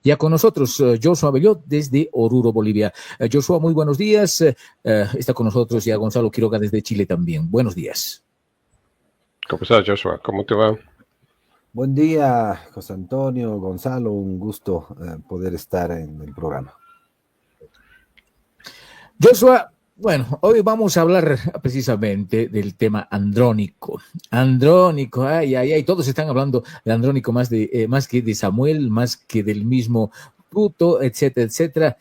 Ya con nosotros Joshua Bellot desde Oruro, Bolivia. Joshua, muy buenos días. Está con nosotros ya Gonzalo Quiroga desde Chile también. Buenos días. ¿Cómo estás, Joshua? ¿Cómo te va? Buen día, José Antonio, Gonzalo, un gusto poder estar en el programa. Joshua, bueno, hoy vamos a hablar precisamente del tema Andrónico. Andrónico, ay, todos están hablando de Andrónico más que de Samuel, más que del mismo Pluto, etcétera, etcétera.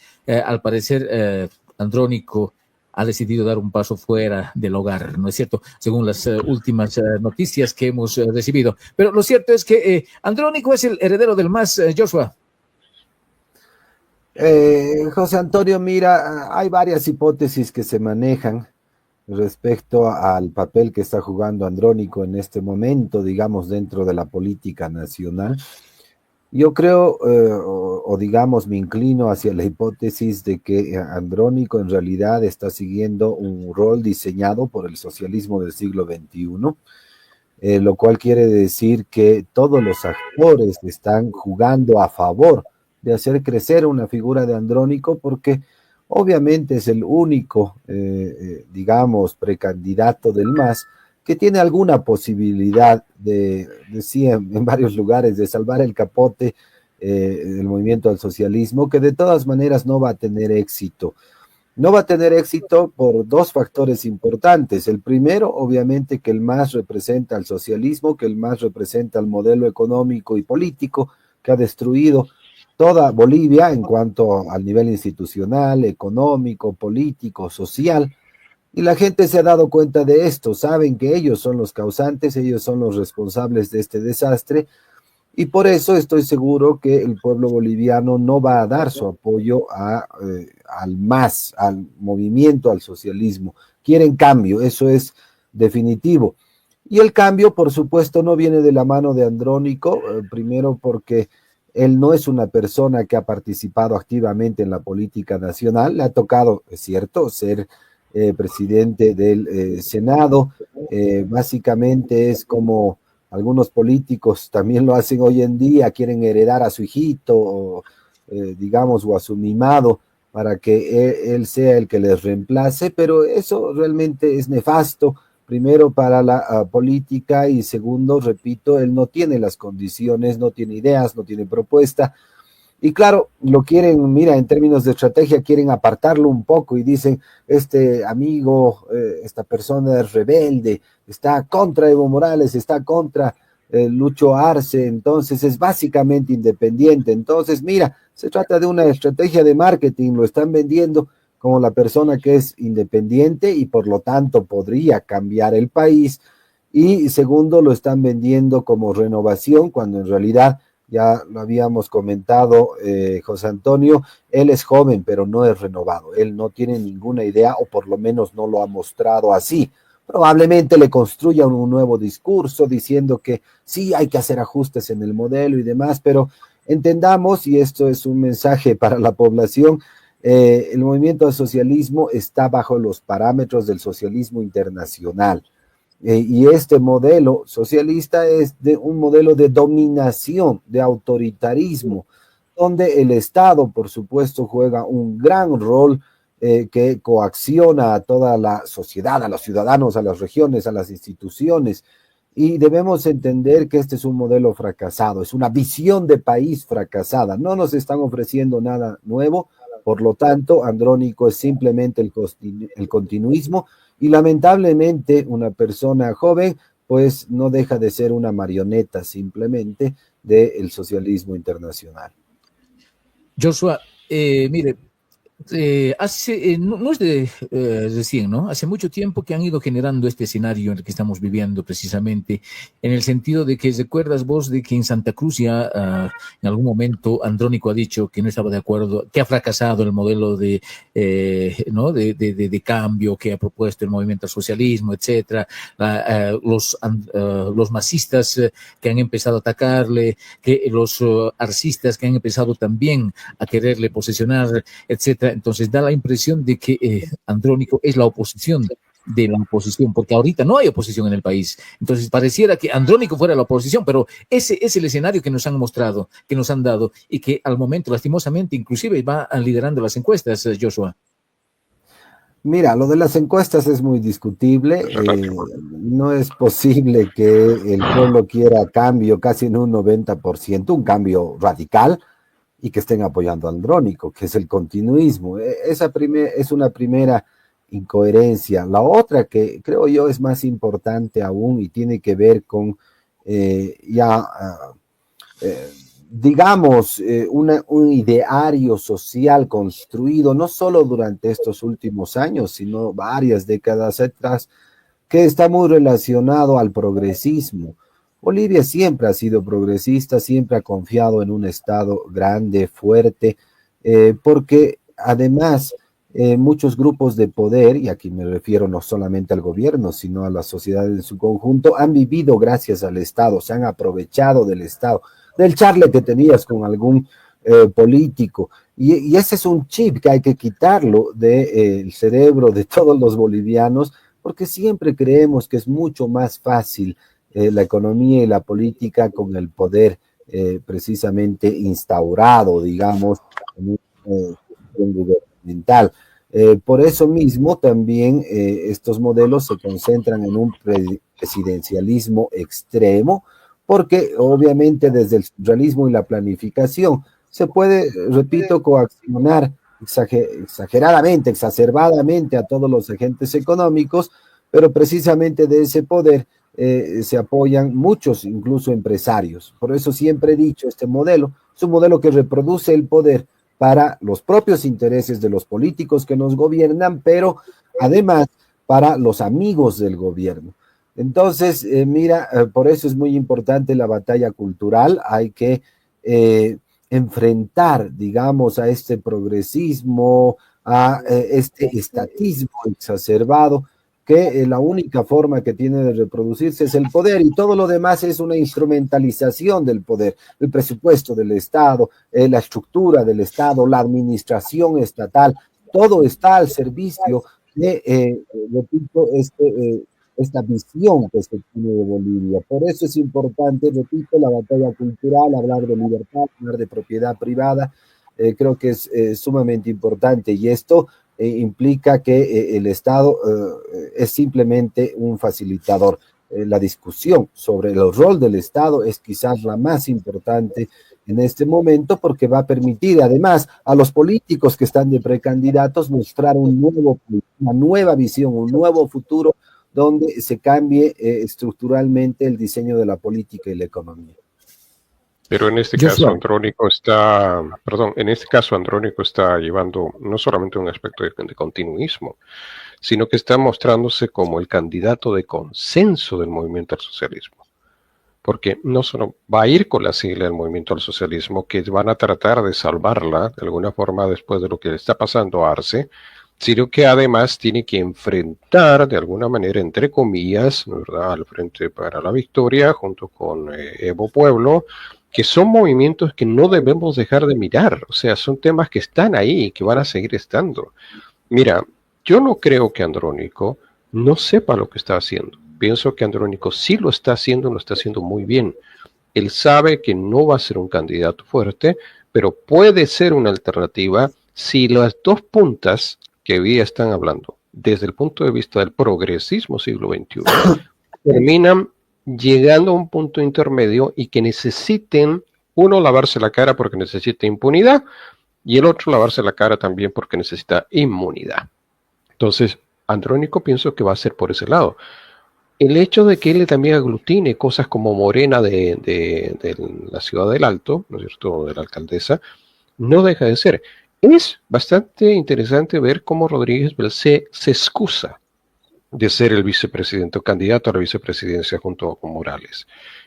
Al parecer, Andrónico ha decidido dar un paso fuera del hogar, ¿no es cierto? Según las últimas noticias que hemos recibido. Pero lo cierto es que Andrónico es el heredero del MAS, Joshua. José Antonio, mira, hay varias hipótesis que se manejan respecto al papel que está jugando Andrónico en este momento, digamos, dentro de la política nacional. Yo creo, o digamos, me inclino hacia la hipótesis de que Andrónico en realidad está siguiendo un rol diseñado por el socialismo del siglo XXI, lo cual quiere decir que todos los actores están jugando a favor de hacer crecer una figura de Andrónico, porque obviamente es el único, digamos, precandidato del MAS que tiene alguna posibilidad decía en varios lugares, de salvar el capote del movimiento al socialismo, que de todas maneras no va a tener éxito. No va a tener éxito por dos factores importantes. El primero, obviamente, que el MAS representa al socialismo, que el MAS representa al modelo económico y político que ha destruido toda Bolivia en cuanto al nivel institucional, económico, político, social. Y la gente se ha dado cuenta de esto, saben que ellos son los causantes, ellos son los responsables de este desastre, y por eso estoy seguro que el pueblo boliviano no va a dar su apoyo al MAS, al movimiento, al socialismo. Quieren cambio, eso es definitivo. Y el cambio, por supuesto, no viene de la mano de Andrónico, primero porque él no es una persona que ha participado activamente en la política nacional, le ha tocado, es cierto, ser presidente del Senado, básicamente es como algunos políticos también lo hacen hoy en día, quieren heredar a su hijito, o, digamos, o a su mimado, para que él sea el que les reemplace, pero eso realmente es nefasto, primero para la política y segundo, repito, él no tiene las condiciones, no tiene ideas, no tiene propuesta. Y claro, lo quieren, mira, en términos de estrategia, quieren apartarlo un poco y dicen, este amigo, esta persona es rebelde, está contra Evo Morales, está contra Lucho Arce, entonces es básicamente independiente. Entonces, mira, se trata de una estrategia de marketing, lo están vendiendo como la persona que es independiente y por lo tanto podría cambiar el país. Y segundo, lo están vendiendo como renovación, cuando en realidad ya lo habíamos comentado, José Antonio, él es joven, pero no es renovado. Él no tiene ninguna idea, o por lo menos no lo ha mostrado así. Probablemente le construyan un nuevo discurso diciendo que sí hay que hacer ajustes en el modelo y demás, pero entendamos, y esto es un mensaje para la población, el movimiento al socialismo está bajo los parámetros del socialismo internacional. Y este modelo socialista es un modelo de dominación, de autoritarismo, donde el Estado, por supuesto, juega un gran rol que coacciona a toda la sociedad, a los ciudadanos, a las regiones, a las instituciones. Y debemos entender que este es un modelo fracasado, es una visión de país fracasada. No nos están ofreciendo nada nuevo, por lo tanto, Andrónico es simplemente el continuismo. Y lamentablemente una persona joven pues no deja de ser una marioneta simplemente del socialismo internacional. Joshua, mire, no es de recién, ¿no? Hace mucho tiempo que han ido generando este escenario en el que estamos viviendo precisamente, en el sentido de que recuerdas vos de que en Santa Cruz ya en algún momento Andrónico ha dicho que no estaba de acuerdo, que ha fracasado el modelo ¿no? de cambio que ha propuesto el movimiento al socialismo, etcétera, los masistas que han empezado a atacarle, que los arcistas que han empezado también a quererle posesionar, etcétera. Entonces da la impresión de que Andrónico es la oposición de la oposición, porque ahorita no hay oposición en el país. Entonces pareciera que Andrónico fuera la oposición, pero ese es el escenario que nos han mostrado, que nos han dado y que al momento, lastimosamente, inclusive va liderando las encuestas, Joshua. Mira, lo de las encuestas es muy discutible. No es posible que el pueblo quiera cambio casi en un 90%, un cambio radical, y que estén apoyando a Andrónico, que es el continuismo. Esa es una primera incoherencia. La otra que creo yo es más importante aún y tiene que ver con digamos, un ideario social construido no solo durante estos últimos años, sino varias décadas atrás, que está muy relacionado al progresismo. Bolivia siempre ha sido progresista, siempre ha confiado en un Estado grande, fuerte, porque además muchos grupos de poder, y aquí me refiero no solamente al gobierno, sino a la sociedad en su conjunto, han vivido gracias al Estado, se han aprovechado del Estado, del charle que tenías con algún político. Y ese es un chip que hay que quitarlo del cerebro de todos los bolivianos, porque siempre creemos que es mucho más fácil la economía y la política con el poder precisamente instaurado, digamos, en un gubernamental. Por eso mismo también estos modelos se concentran en un presidencialismo extremo, porque obviamente desde el centralismo y la planificación se puede, repito, coaccionar exageradamente, exacerbadamente a todos los agentes económicos, pero precisamente de ese poder se apoyan muchos, incluso empresarios. Por eso siempre he dicho, este modelo es un modelo que reproduce el poder para los propios intereses de los políticos que nos gobiernan, pero además para los amigos del gobierno. Entonces, mira, por eso es muy importante la batalla cultural. Hay que enfrentar, digamos, a este progresismo, a este estatismo exacerbado, que la única forma que tiene de reproducirse es el poder, y todo lo demás es una instrumentalización del poder, el presupuesto del Estado, la estructura del Estado, la administración estatal, todo está al servicio de, repito, esta visión que se tiene de Bolivia. Por eso es importante, repito, la batalla cultural, hablar de libertad, hablar de propiedad privada, creo que es sumamente importante, y esto implica que el Estado es simplemente un facilitador. La discusión sobre el rol del Estado es quizás la más importante en este momento, porque va a permitir además a los políticos que están de precandidatos mostrar una nueva visión, un nuevo futuro donde se cambie estructuralmente el diseño de la política y la economía. Pero en este caso Andrónico está, en este caso Andrónico está llevando no solamente un aspecto de continuismo, sino que está mostrándose como el candidato de consenso del movimiento al socialismo. Porque no solo va a ir con la sigla del movimiento al socialismo, que van a tratar de salvarla de alguna forma después de lo que le está pasando a Arce, sino que además tiene que enfrentar de alguna manera, entre comillas, ¿verdad?, al Frente para la Victoria, junto con Evo Pueblo, que son movimientos que no debemos dejar de mirar. O sea, son temas que están ahí y que van a seguir estando. Mira, yo no creo que Andrónico no sepa lo que está haciendo. Pienso que Andrónico sí lo está haciendo muy bien. Él sabe que no va a ser un candidato fuerte, pero puede ser una alternativa si las dos puntas que hoy están hablando, desde el punto de vista del progresismo siglo XXI, terminan llegando a un punto intermedio y que necesiten, uno, lavarse la cara porque necesita impunidad, y el otro lavarse la cara también porque necesita inmunidad. Entonces, Andrónico pienso que va a ser por ese lado. El hecho de que él también aglutine cosas como Morena de la Ciudad del Alto, ¿no es cierto?, de la alcaldesa, no deja de ser. Es bastante interesante ver cómo Rodríguez Belcé se excusa de ser el vicepresidente o candidato a la vicepresidencia junto con Morales.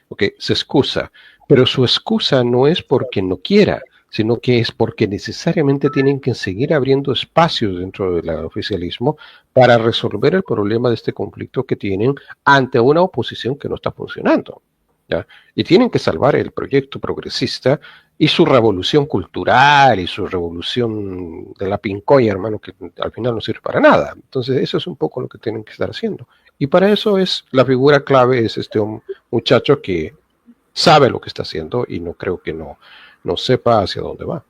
Okay, se excusa, pero su excusa no es porque no quiera, sino que es porque necesariamente tienen que seguir abriendo espacios dentro del oficialismo para resolver el problema de este conflicto que tienen ante una oposición que no está funcionando. ¿ya? Y tienen que salvar el proyecto progresista y su revolución cultural y su revolución de la pincoya, hermano, que al final no sirve para nada. Entonces, eso es un poco lo que tienen que estar haciendo. Y para eso es la figura clave, es este muchacho que sabe lo que está haciendo y no creo que no sepa hacia dónde va.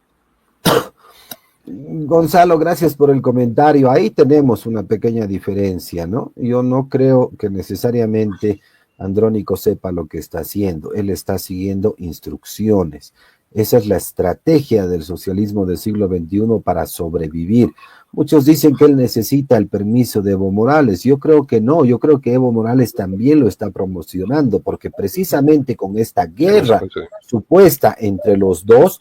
Gonzalo, gracias por el comentario. Ahí tenemos una pequeña diferencia, ¿no? Yo no creo que necesariamente Andrónico sepa lo que está haciendo. Él está siguiendo instrucciones. Esa es la estrategia del socialismo del siglo XXI para sobrevivir. Muchos dicen que él necesita el permiso de Evo Morales. Yo creo que no, yo creo que Evo Morales también lo está promocionando, porque precisamente con esta guerra supuesta entre los dos,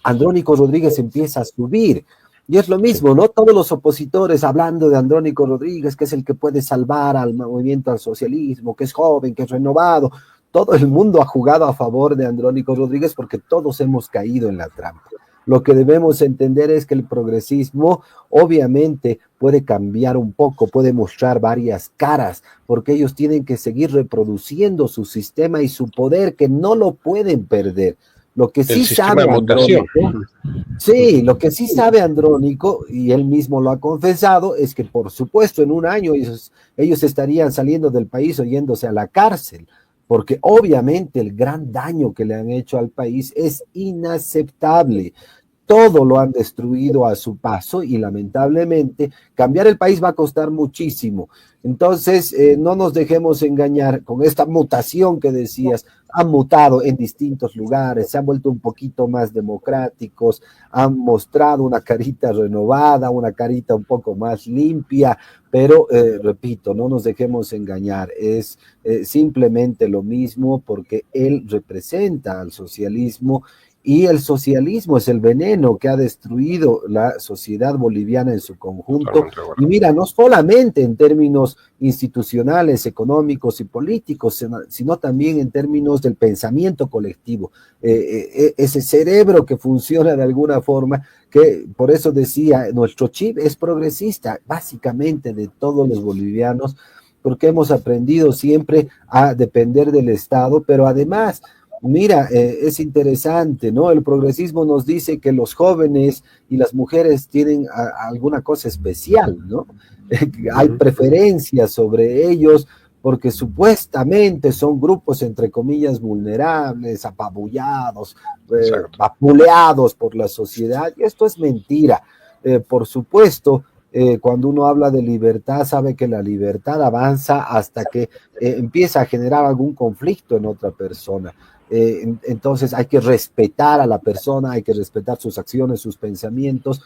Andrónico Rodríguez empieza a subir. Y es lo mismo, ¿no? Todos los opositores hablando de Andrónico Rodríguez, que es el que puede salvar al movimiento al socialismo, que es joven, que es renovado. Todo el mundo ha jugado a favor de Andrónico Rodríguez porque todos hemos caído en la trampa. Lo que debemos entender es que el progresismo obviamente puede cambiar un poco, puede mostrar varias caras, porque ellos tienen que seguir reproduciendo su sistema y su poder, que no lo pueden perder. Lo que sí sabe Andrónico, sí, lo que sí sabe Andrónico, y él mismo lo ha confesado, es que por supuesto en un año ellos estarían saliendo del país o yéndose a la cárcel, porque obviamente el gran daño que le han hecho al país es inaceptable. Todo lo han destruido a su paso y lamentablemente cambiar el país va a costar muchísimo. Entonces, no nos dejemos engañar con esta mutación que decías. Han mutado en distintos lugares, se han vuelto un poquito más democráticos, han mostrado una carita renovada, una carita un poco más limpia, pero repito, no nos dejemos engañar, es simplemente lo mismo porque él representa al socialismo. Y el socialismo es el veneno que ha destruido la sociedad boliviana en su conjunto. Y mira, no solamente en términos institucionales, económicos y políticos, sino también en términos del pensamiento colectivo. Ese cerebro que funciona de alguna forma, que por eso decía, nuestro chip es progresista, básicamente de todos los bolivianos, porque hemos aprendido siempre a depender del Estado, pero además... Mira, es interesante, ¿no? El progresismo nos dice que los jóvenes y las mujeres tienen alguna cosa especial, ¿no? Hay preferencias sobre ellos porque supuestamente son grupos, entre comillas, vulnerables, apabullados, vapuleados por la sociedad, y esto es mentira. Por supuesto, cuando uno habla de libertad, sabe que la libertad avanza hasta que empieza a generar algún conflicto en otra persona. Entonces hay que respetar a la persona, hay que respetar sus acciones, sus pensamientos,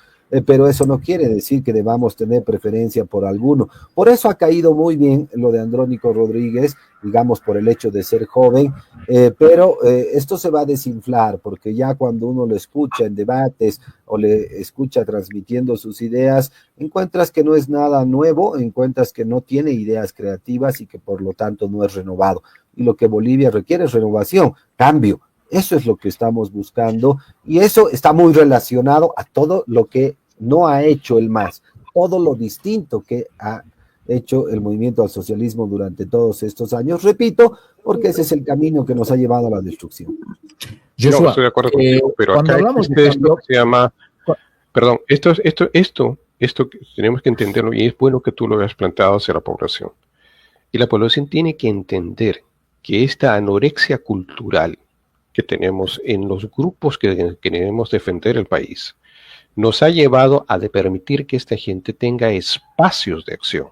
pero eso no quiere decir que debamos tener preferencia por alguno. Por eso ha caído muy bien lo de Andrónico Rodríguez, digamos por el hecho de ser joven, pero esto se va a desinflar, porque ya cuando uno lo escucha en debates o le escucha transmitiendo sus ideas, encuentras que no es nada nuevo, encuentras que no tiene ideas creativas y que por lo tanto no es renovado. Y lo que Bolivia requiere es renovación, cambio. Eso es lo que estamos buscando y eso está muy relacionado a todo lo que no ha hecho el MAS, todo lo distinto que ha hecho el movimiento al socialismo durante todos estos años. Repito, porque ese es el camino que nos ha llevado a la destrucción. Yo no estoy de acuerdo contigo, pero acá hablamos de esto que se llama, perdón, esto tenemos que entenderlo y es bueno que tú lo hayas planteado hacia la población. Y la población tiene que entender que esta anorexia cultural que tenemos en los grupos que queremos defender el país nos ha llevado a permitir que esta gente tenga espacios de acción.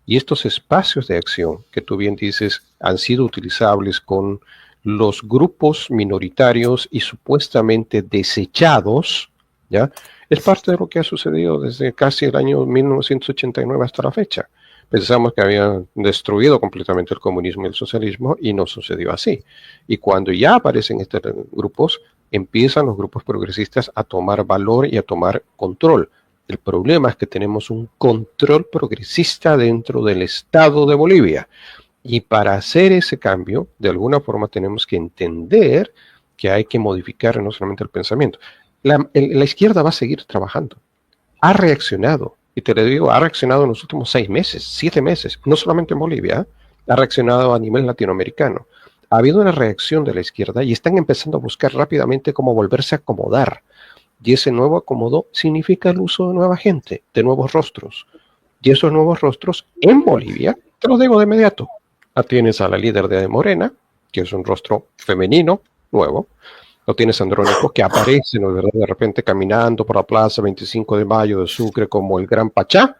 Y estos espacios de acción, que tú bien dices, han sido utilizables con los grupos minoritarios y supuestamente desechados, ¿ya? Es parte de lo que ha sucedido desde casi el año 1989 hasta la fecha. Pensamos que habían destruido completamente el comunismo y el socialismo y no sucedió así. Y cuando ya aparecen estos grupos, empiezan los grupos progresistas a tomar valor y a tomar control. El problema es que tenemos un control progresista dentro del Estado de Bolivia. Y para hacer ese cambio, de alguna forma tenemos que entender que hay que modificar no solamente el pensamiento. La izquierda va a seguir trabajando. Ha reaccionado. Y te lo digo, ha reaccionado en los últimos 6 meses, 7 meses, no solamente en Bolivia, ha reaccionado a nivel latinoamericano, ha habido una reacción de la izquierda y están empezando a buscar rápidamente cómo volverse a acomodar. Y ese nuevo acomodo significa el uso de nueva gente, de nuevos rostros. Y esos nuevos rostros en Bolivia, te los digo de inmediato, tienes a la líder de Morena, que es un rostro femenino, nuevo. Lo tienes a Andrónico, que aparece, ¿no?, de repente caminando por la plaza 25 de Mayo de Sucre como el gran Pachá,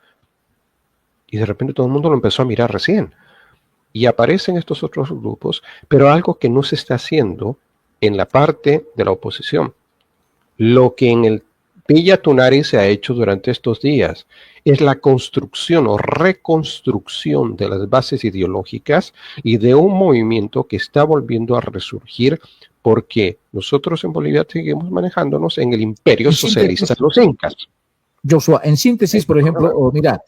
y de repente todo el mundo lo empezó a mirar recién. Y aparecen estos otros grupos, pero algo que no se está haciendo en la parte de la oposición. Lo que en el Villa Tunari se ha hecho durante estos días es la construcción o reconstrucción de las bases ideológicas y de un movimiento que está volviendo a resurgir, porque nosotros en Bolivia seguimos manejándonos en el imperio socialista de los incas. Joshua, en síntesis, por ejemplo, mira,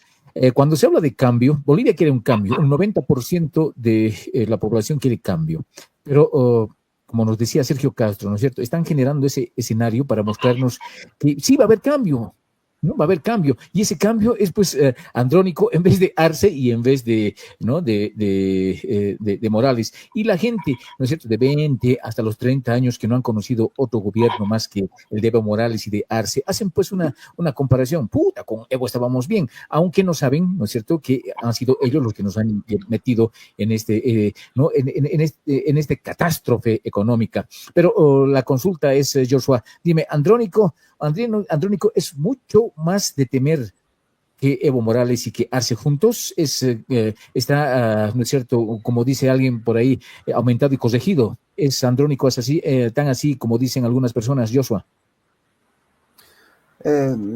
cuando se habla de cambio, Bolivia quiere un cambio, un 90% de la población quiere cambio, pero como nos decía Sergio Castro, ¿no es cierto? Están generando ese escenario para mostrarnos que sí va a haber cambio, ¿no? Va a haber cambio, y ese cambio es pues Andrónico en vez de Arce y en vez de, ¿no?, de Morales, y la gente, ¿no es cierto?, de 20 hasta los 30 años que no han conocido otro gobierno más que el de Evo Morales y de Arce, hacen pues una comparación, puta, con Evo estábamos bien, aunque no saben, ¿no es cierto?, que han sido ellos los que nos han metido en ¿no?, en este catástrofe económica. Pero la consulta es, Joshua, dime, Andrónico es mucho más de temer que Evo Morales y que Arce juntos, está, ¿no es cierto?, como dice alguien por ahí, aumentado y corregido. ¿Es Andrónico es así, tan así como dicen algunas personas, Joshua?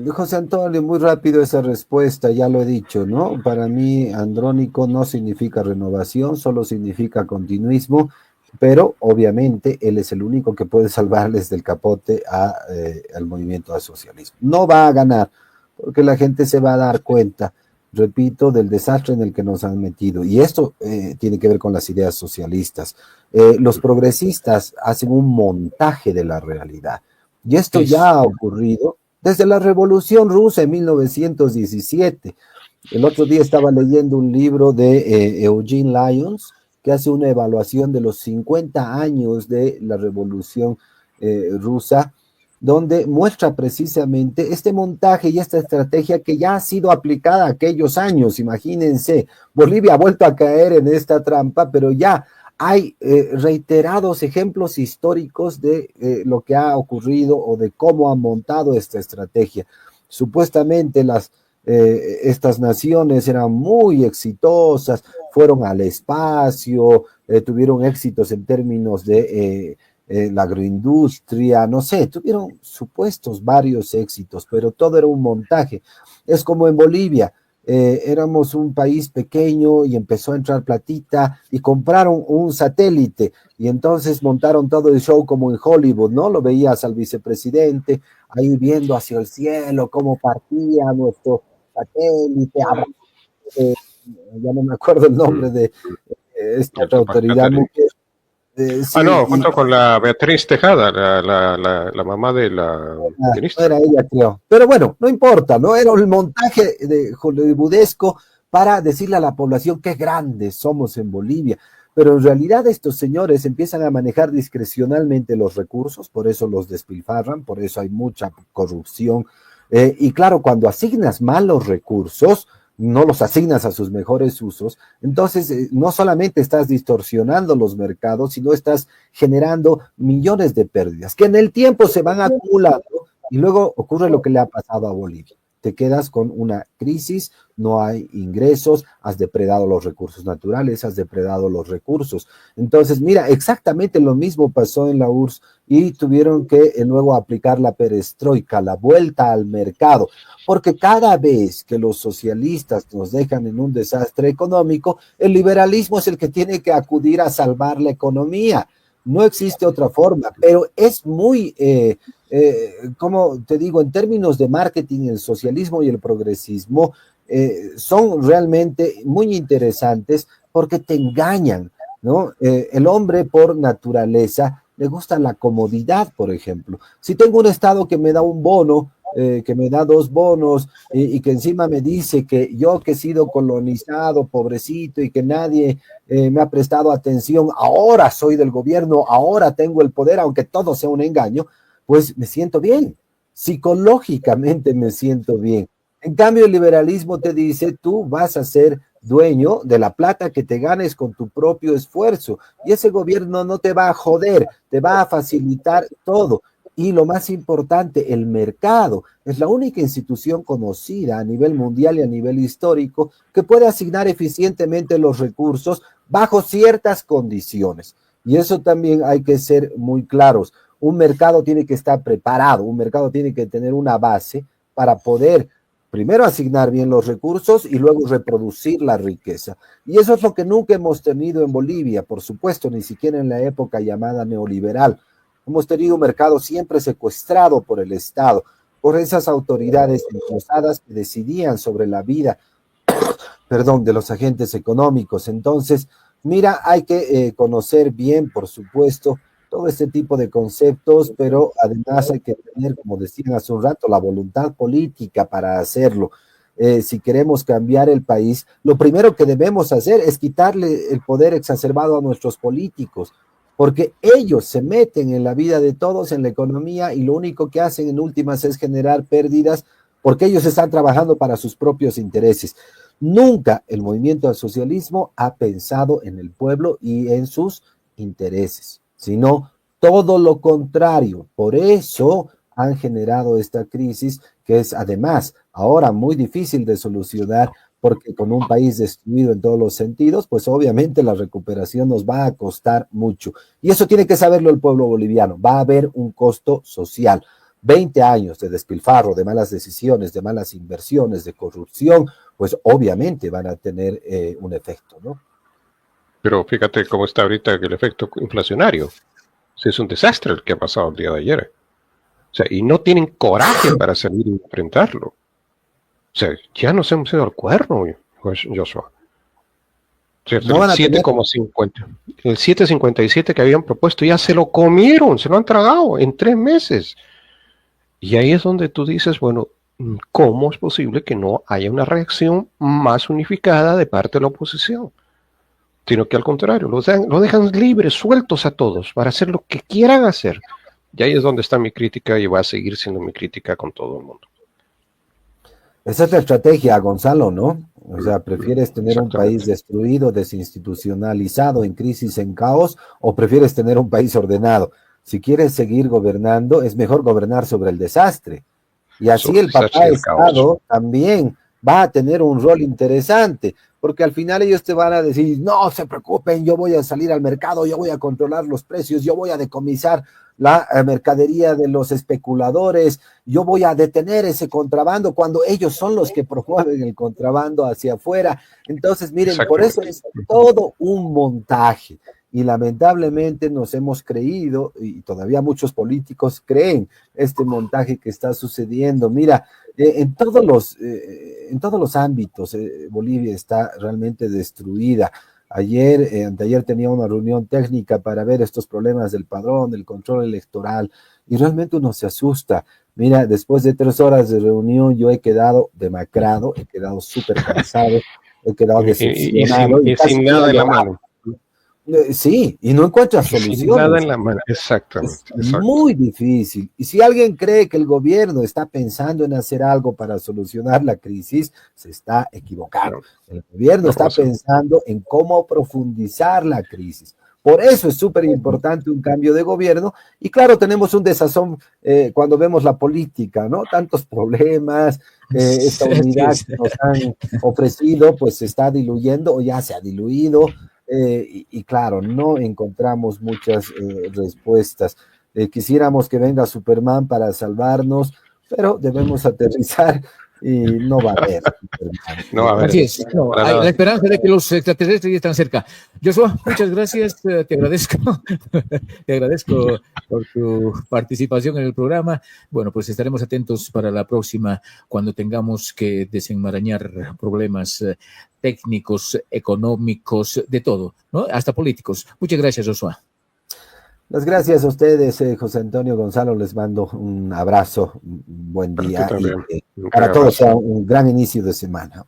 José Antonio, muy rápido esa respuesta, ya lo he dicho, ¿no? Para mí, Andrónico no significa renovación, solo significa continuismo, pero obviamente él es el único que puede salvarles del capote al movimiento al socialismo. No va a ganar, porque la gente se va a dar cuenta, repito, del desastre en el que nos han metido. Y esto tiene que ver con las ideas socialistas. Los progresistas hacen un montaje de la realidad. Y esto ya ha ocurrido desde la Revolución Rusa en 1917. El otro día estaba leyendo un libro de Eugene Lyons, que hace una evaluación de los 50 años de la Revolución Rusa, donde muestra precisamente este montaje y esta estrategia que ya ha sido aplicada aquellos años. Imagínense, Bolivia ha vuelto a caer en esta trampa, pero ya hay reiterados ejemplos históricos de lo que ha ocurrido o de cómo han montado esta estrategia. Supuestamente estas naciones eran muy exitosas, fueron al espacio, tuvieron éxitos en términos de la agroindustria, no sé, tuvieron supuestos varios éxitos, pero todo era un montaje. Es como en Bolivia. Éramos un país pequeño y empezó a entrar platita y compraron un satélite y entonces montaron todo el show como en Hollywood, ¿no? Lo veías al vicepresidente ahí viendo hacia el cielo cómo partía nuestro satélite, ya no me acuerdo el nombre de esta otra autoridad. Sí, junto con la Beatriz Tejada, la mamá de la ministra. Era ella, creo. Pero bueno, no importa, ¿no? Era el montaje de hollywoodesco para decirle a la población qué grandes somos en Bolivia. Pero en realidad estos señores empiezan a manejar discrecionalmente los recursos, por eso los despilfarran, por eso hay mucha corrupción. Y claro, cuando asignas malos recursos, no los asignas a sus mejores usos, entonces no solamente estás distorsionando los mercados, sino estás generando millones de pérdidas, que en el tiempo se van acumulando y luego ocurre lo que le ha pasado a Bolivia. Te quedas con una crisis, no hay ingresos, has depredado los recursos naturales, has depredado los recursos. Entonces, mira, exactamente lo mismo pasó en la URSS y tuvieron que luego aplicar la perestroika, la vuelta al mercado, porque cada vez que los socialistas nos dejan en un desastre económico, el liberalismo es el que tiene que acudir a salvar la economía. No existe otra forma, pero es muy, como te digo, en términos de marketing, el socialismo y el progresismo son realmente muy interesantes porque te engañan, ¿no? El hombre por naturaleza le gusta la comodidad, por ejemplo. Si tengo un estado que me da un bono, que me da 2 bonos y que encima me dice que yo que he sido colonizado, pobrecito, y que nadie me ha prestado atención, ahora soy del gobierno, ahora tengo el poder, aunque todo sea un engaño, pues me siento bien, psicológicamente me siento bien. En cambio, el liberalismo te dice, tú vas a ser dueño de la plata que te ganes con tu propio esfuerzo, y ese gobierno no te va a joder, te va a facilitar todo. Y lo más importante, el mercado es la única institución conocida a nivel mundial y a nivel histórico que puede asignar eficientemente los recursos bajo ciertas condiciones. Y eso también hay que ser muy claros. Un mercado tiene que estar preparado, un mercado tiene que tener una base para poder primero asignar bien los recursos y luego reproducir la riqueza. Y eso es lo que nunca hemos tenido en Bolivia, por supuesto, ni siquiera en la época llamada neoliberal. Hemos tenido un mercado siempre secuestrado por el Estado, por esas autoridades impulsadas que decidían sobre la vida, de los agentes económicos. Entonces, mira, hay que conocer bien, por supuesto, todo este tipo de conceptos, pero además hay que tener, como decían hace un rato, la voluntad política para hacerlo. Si queremos cambiar el país, lo primero que debemos hacer es quitarle el poder exacerbado a nuestros políticos, porque ellos se meten en la vida de todos, en la economía, y lo único que hacen en últimas es generar pérdidas, porque ellos están trabajando para sus propios intereses. Nunca el movimiento al socialismo ha pensado en el pueblo y en sus intereses, sino todo lo contrario. Por eso han generado esta crisis, que es además ahora muy difícil de solucionar, porque con un país destruido en todos los sentidos, pues obviamente la recuperación nos va a costar mucho. Y eso tiene que saberlo el pueblo boliviano. Va a haber un costo social. 20 años de despilfarro, de malas decisiones, de malas inversiones, de corrupción, pues obviamente van a tener un efecto, ¿no? Pero fíjate cómo está ahorita el efecto inflacionario. Es un desastre el que ha pasado el día de ayer. O sea, y no tienen coraje para salir y enfrentarlo. O sea, ya nos hemos ido al cuerno, Joshua. ¿Cierto? No el 7,50. El 7,57 que habían propuesto ya se lo comieron, se lo han tragado en 3 meses. Y ahí es donde tú dices, bueno, ¿cómo es posible que no haya una reacción más unificada de parte de la oposición? Sino que al contrario, lo dejan libres, sueltos a todos, para hacer lo que quieran hacer. Y ahí es donde está mi crítica y va a seguir siendo mi crítica con todo el mundo. Esa es la estrategia, Gonzalo, ¿no? O sea, ¿prefieres tener un país destruido, desinstitucionalizado, en crisis, en caos, o prefieres tener un país ordenado? Si quieres seguir gobernando, es mejor gobernar sobre el desastre. Y así el papá Estado también va a tener un rol interesante, porque al final ellos te van a decir, no se preocupen, yo voy a salir al mercado, yo voy a controlar los precios, yo voy a decomisar la mercadería de los especuladores, yo voy a detener ese contrabando, cuando ellos son los que promueven el contrabando hacia afuera. Entonces, miren, por eso es todo un montaje. Y lamentablemente nos hemos creído, y todavía muchos políticos creen, este montaje que está sucediendo. Mira, en todos los ámbitos, Bolivia está realmente destruida. Anteayer tenía una reunión técnica para ver estos problemas del padrón, del control electoral, y realmente uno se asusta. Mira, después de 3 horas de reunión yo he quedado demacrado, he quedado súper cansado, he quedado decepcionado. Y sin nada en la mano. Sí, y no encuentras soluciones. Nada en la mano, exactamente. Es muy difícil. Y si alguien cree que el gobierno está pensando en hacer algo para solucionar la crisis, se está equivocando. El gobierno está pensando en cómo profundizar la crisis. Por eso es súper importante un cambio de gobierno. Y claro, tenemos un desazón cuando vemos la política, ¿no? Tantos problemas, esta unidad que nos han ofrecido, pues se está diluyendo o ya se ha diluido. Y claro, no encontramos muchas respuestas. Quisiéramos que venga Superman para salvarnos, pero debemos aterrizar y no va a haber. No va a haber. Así es, no, hay la esperanza de que los extraterrestres ya están cerca. Joshua, muchas gracias, te agradezco por tu participación en el programa. Bueno, pues estaremos atentos para la próxima, cuando tengamos que desenmarañar problemas técnicos, económicos, de todo, ¿no? Hasta políticos. Muchas gracias, Joshua. Las gracias a ustedes, José Antonio Gonzalo, les mando un abrazo, un buen día y para todos sea un gran inicio de semana.